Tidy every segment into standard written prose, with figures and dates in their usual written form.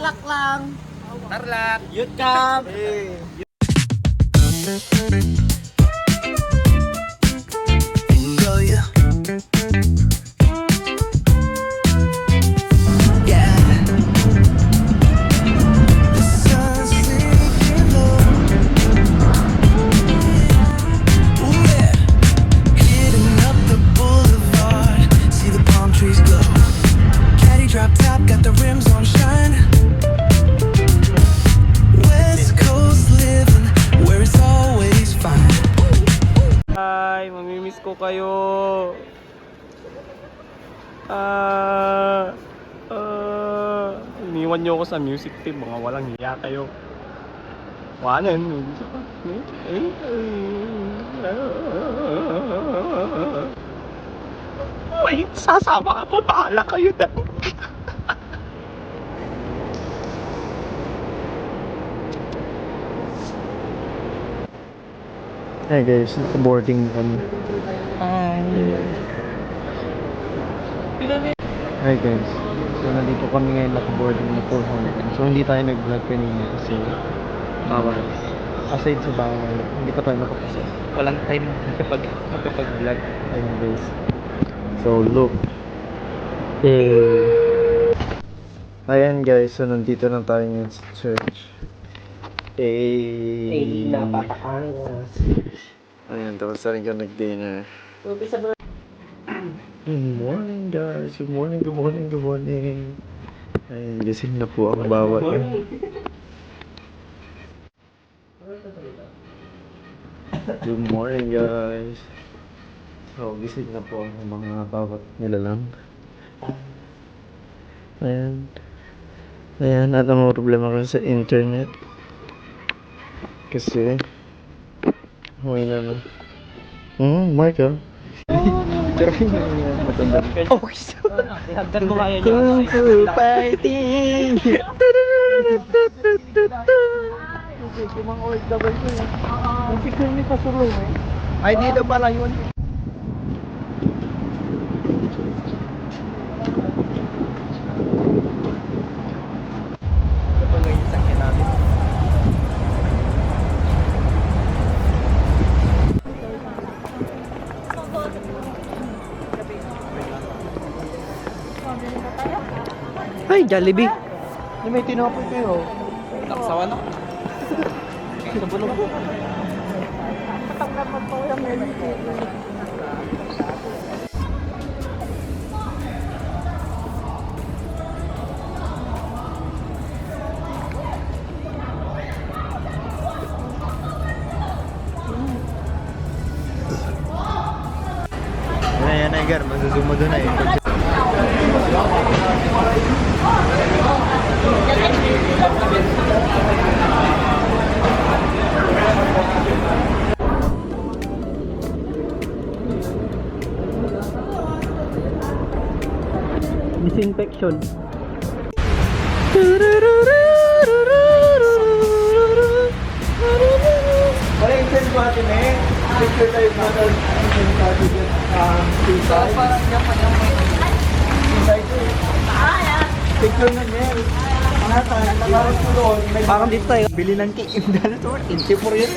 Tarlac lang. Tarlac. Youth camp. Enjoy ya. Yeah. The sun's sinking low. Ooh yeah. Hitting up the boulevard. See the palm trees glow. Caddy drop top, got the rims on shine. West Coast living, where it's always fine. Ay, mamimiss ko kayo. Iniwan niyo ako sa music team, mga walang hiya kayo. Wanan. Wait, sasama ka pa, bahala kayo na. Hey guys, boarding kami. Hi guys, so nandito kami ngayon naka-boarding na 400. So hindi tayo nag-vlog kanina kasi bawal. Aside sa bawal, hindi pa tayo nakapasa. Walang time makapag-vlog. Ayun guys. So look. Ayan guys, so nandito na tayo ngayon sa church. Napakaangas. Ayan, tapos na rin ka nag-dinner. Good morning guys, good morning, good morning, good morning. Ayan, gising na po ang bawat. Good morning guys. So, gising na po ang mga bawat nilalang. Ayan. Ayan, at ang problema ko sa internet. Kasi huwag na. Michael. Tirahin na yan. Matanda. Okay, so. Ihagdan ko kaya niya. Kung Fu Fighting! Kumang OFW eh. Yung picture ni Pasulo eh. Ay, dito pala yun. Ito pa ngayon sakyan natin. Ay, Jollibee. May tinapoy kayo. Naksawa na. Sa bulong ko. Ayan, Igar. Masusum mo doon na yun. Disinfection. Wala yung send ko atin eh. Picture tayo sa atin. Picture na niya. Mga tayo, nakaroon ko doon. Parang dito tayo. Bili ng cake. Dahil ito, 24 yun.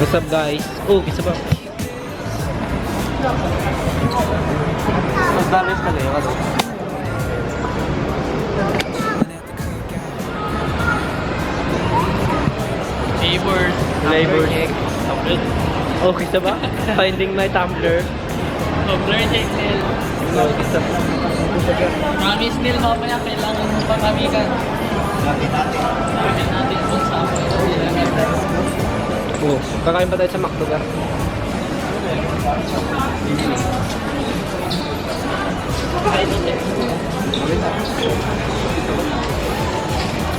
What's up guys? Oh, isa ba? Mas dalis ka lang yun. Neighbors. Oh, isa ba? Finding my Tumblr. Tumblr check nil. Oh, isa ba? Promise nil, mamaya kailangan mo pa kami ka. Lagyan natin kung saan mo Oh, kakain pa tayo sa McDo ka?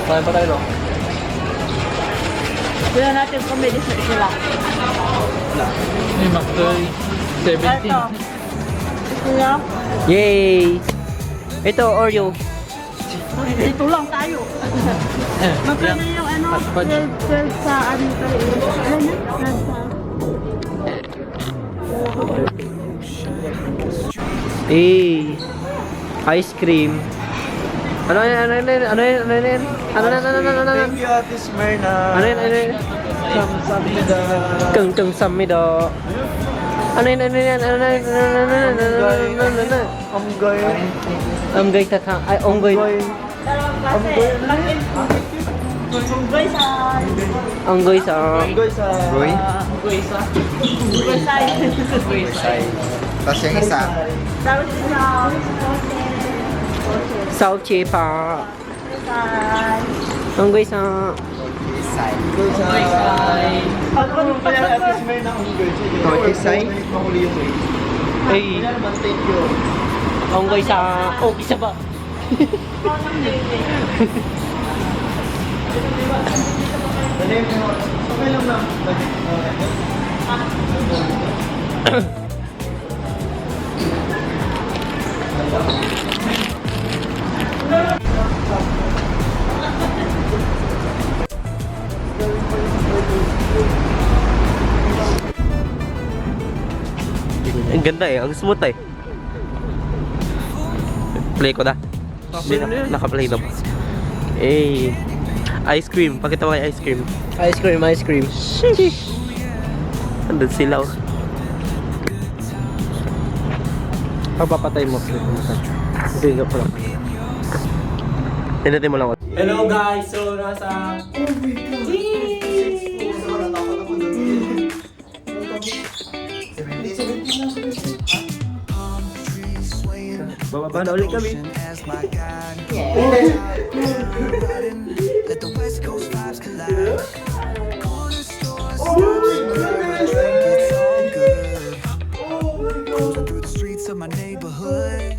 Kaya pa tayo, no? Bila natin kung may dessert sila. May McDoy 17. Ito. Gusto niya? Yay! Ito, Oreo. Dito lang tayo. Magkano yung ano? Hotpot. 12 sa ano tayo. Ano na? 12 sa... Eh, ice cream. Ano yan? Ano yan? Ano yan? Ano yan? Ano yan? Ano yan? Ano yan? Thank you, Ate Smyrna. Ano yan? Ano yan? Samsamnida. Keng sammido. Ano yan? Ano yan? Ano yan? Ano yan? Amgay. Amgay tatang. Ay, onggoy. Unggoy sa... Onggoy sa. Amgay sa... Goy? Unggoy sa... Tapos yung isa. Tapos sa... Sauchi pa. Onggoy sa. Kaya Ate Smyrna Amgay. Isay? Mahuli yung way. Ay, Thank you. onggoy sa. Oh, isa ba? Okay lang na. Ang ganda eh, ang smooth eh. Play ko na. Naka-play na ba? Eh, ice cream. Pakita mo kay ice cream. Ice cream, ice cream. Andun sila oh. Pagpapatay mo. Hindi ka pala. Tinatay mo lang ako. Hello guys, so nasa... Bababa na ulit kami. Let the West Coast vibes collide. Corner stores, it's all good. Cruising through the streets of my neighborhood.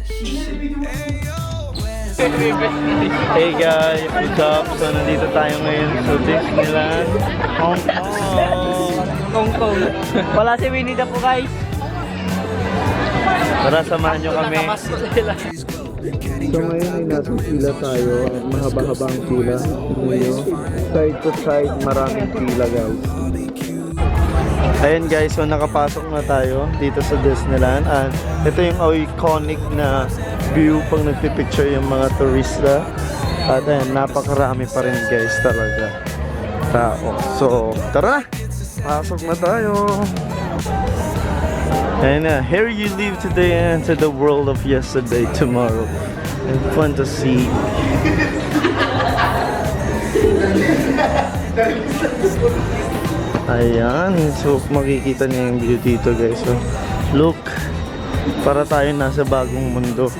Hey guys, what's up? So nandito tayo ngayon sa Disneyland Hong Kong. Hong Kong. Wala si Winnie the Pooh guys. Tara, samahan nyo kami. So ngayon ay nasa pila tayo. Mahaba-haba ang pila. Ngayon, side to side, maraming pila guys. Ayan guys, so nakapasok na tayo dito sa Disneyland. At ito yung iconic na view pag nagpipicture yung mga turista. At ayan, napakarami pa rin guys talaga tao. So tara, pasok na tayo. And here you live today and to the world of yesterday, tomorrow. And fun to see. Ayan, so makikita niyo yung view dito guys. So, look, para tayo nasa bagong mundo.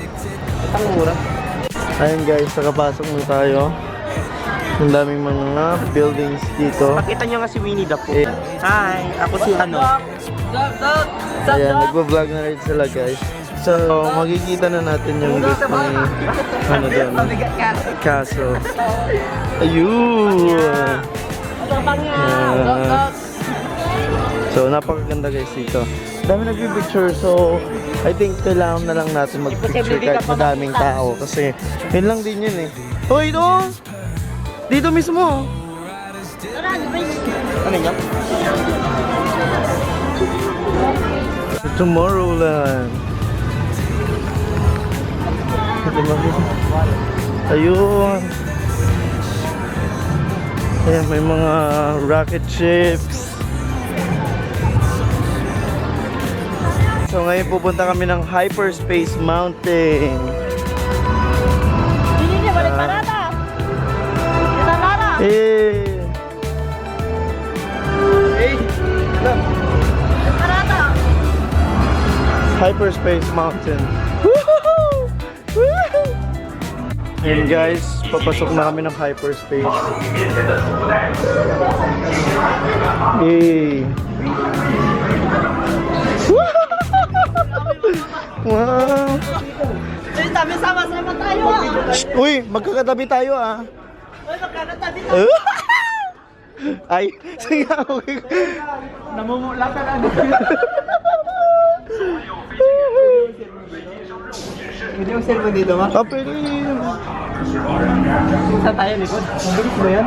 Ayan guys, nakapasok na tayo. Ang daming mga buildings dito. Pakita nyo nga si Winnie the Pooh. Hi, ako si ano. Ayan, nagpa-vlog na rin sila guys. So, makikita na natin yung Disney, ano doon, castle. Ayun! So, napakaganda guys dito. Dami nagpipicture, so I think kailangan na lang natin mag-picture kahit madaming tao. Kasi, yun lang din yun eh. Hoy, ito! Dito mismo! Ano yun? Tomorrowland. Ayun. Ayan, may mga rocket ships. So ngayon pupunta kami ng Hyperspace Mountain. Hindi niya balik parada. Parada. Eh. Parada. Hyperspace Mountain. Woohoo! Woohoo! Ayan guys, papasok na kami ng hyperspace. Hey! Wow! Uy, tabi sama-sama tayo ah. Uy, magkakatabi tayo ah. Uy, magkakatabi tayo. Ay, sige okay. Namumula ka na. Hindi yung cellphone dito ma? Ah, pwede. Saan tayo likod? Mabilis ba yan?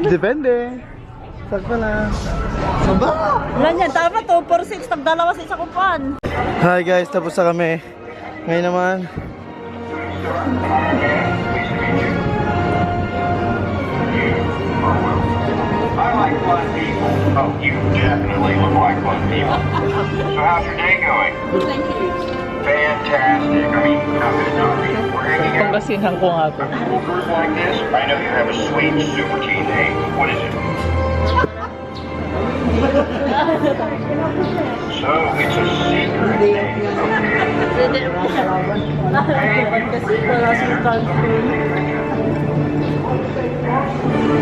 Depende. Sakto na. Ilan yan? Tama, 2 for 6. Tagdalawa sa isa kupan. Hi guys, tapos na kami. Ngayon naman. I like fun people. Oh, you definitely look like fun people. So how's your day going? Thank you. Fantastic. I mean, not gonna not be. We're hanging out. Pangasinan ko nga to. A cool group like this. I know you have a sweet, super teen name. What is it? So it's a secret name. Kasi wala si country.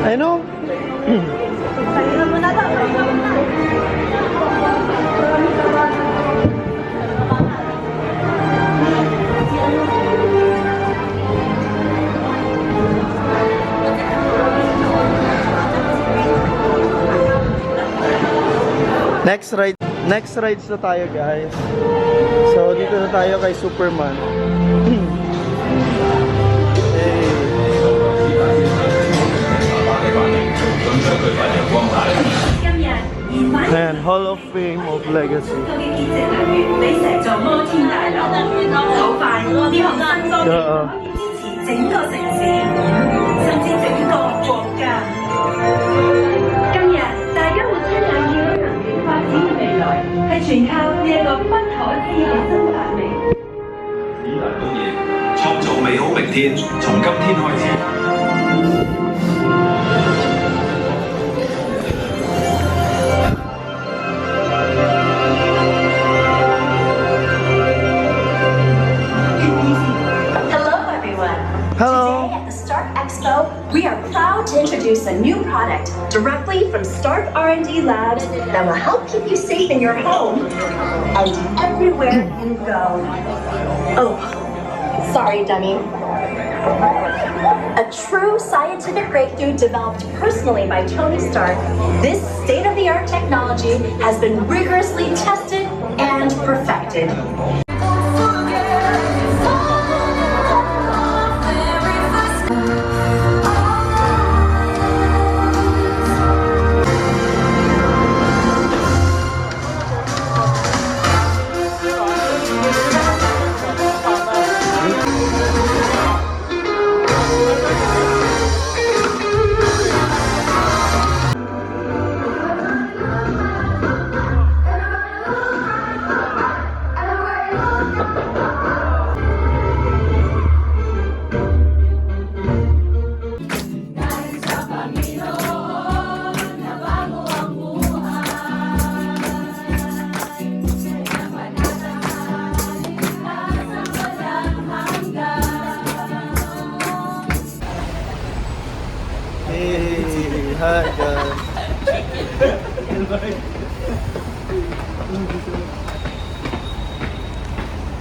I know. Kaya mo na daw. Next rides na tayo guys. So dito na tayo kay Superman. Ayan, Hall of Fame of Legacy. 你成座摩天大樓，好快呢項新科技 Oo. 支持整個城市，甚至整個國家。今日大家會親眼見到能源發展嘅未來，係全靠呢一個不可思議新發明。以能工業創造美好明天，從今天開始。Hello, everyone. Hello. Today at the Stark Expo, we are proud to introduce a new product directly from Stark R&D Labs that will help keep you safe in your home and everywhere you go. Oh, sorry, dummy. A true scientific breakthrough developed personally by Tony Stark, this state-of-the-art technology has been rigorously tested and perfected. Hey, hi guys.